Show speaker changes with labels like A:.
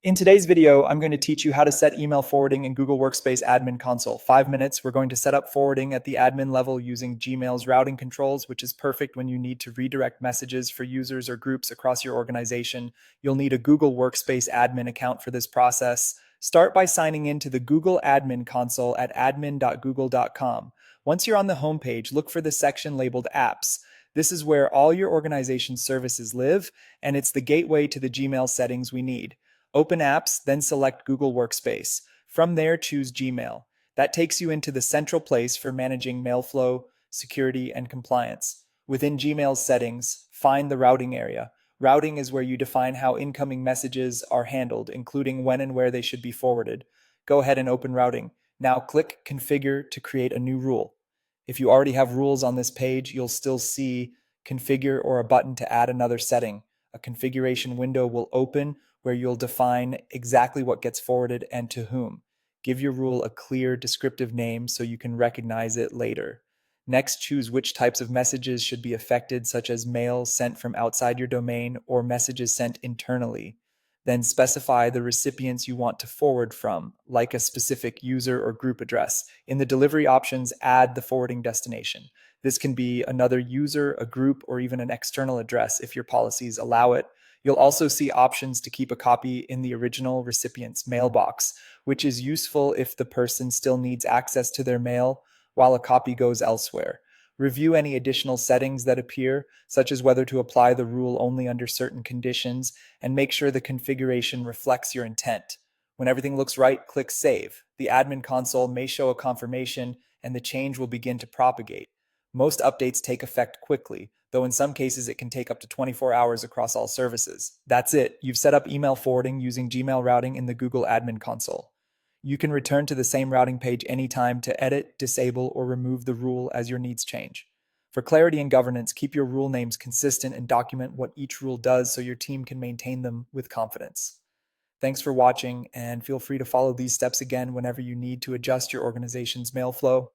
A: In today's video, I'm going to teach you how to set email forwarding in Google Workspace Admin Console. 5 minutes, we're going to set up forwarding at the admin level using Gmail's routing controls, which is perfect when you need to redirect messages for users or groups across your organization. You'll need a Google Workspace admin account for this process. Start by signing in to the Google Admin Console at admin.google.com. Once you're on the homepage, look for the section labeled Apps. This is where all your organization's services live, and it's the gateway to the Gmail settings we need. Open Apps, then select Google Workspace. From there, choose Gmail. That takes you into the central place for managing mail flow, security, and compliance. Within Gmail's settings, find the routing area. Routing is where you define how incoming messages are handled, including when and where they should be forwarded. Go ahead and open routing. Now click Configure to create a new rule. If you already have rules on this page, you'll still see Configure or a button to add another setting. A configuration window will open where you'll define exactly what gets forwarded and to whom. Give your rule a clear, descriptive name so you can recognize it later. Next, choose which types of messages should be affected, such as mail sent from outside your domain or messages sent internally. Then specify the recipients you want to forward from, like a specific user or group address. In the delivery options, add the forwarding destination. This can be another user, a group, or even an external address if your policies allow it. You'll also see options to keep a copy in the original recipient's mailbox, which is useful if the person still needs access to their mail while a copy goes elsewhere. Review any additional settings that appear, such as whether to apply the rule only under certain conditions, and make sure the configuration reflects your intent. When everything looks right, click Save. The admin console may show a confirmation, and the change will begin to propagate. Most updates take effect quickly, though in some cases it can take up to 24 hours across all services. That's it. You've set up email forwarding using Gmail routing in the Google Admin Console. You can return to the same routing page anytime to edit, disable, or remove the rule as your needs change. For clarity and governance, keep your rule names consistent and document what each rule does so your team can maintain them with confidence. Thanks for watching, and feel free to follow these steps again whenever you need to adjust your organization's mail flow.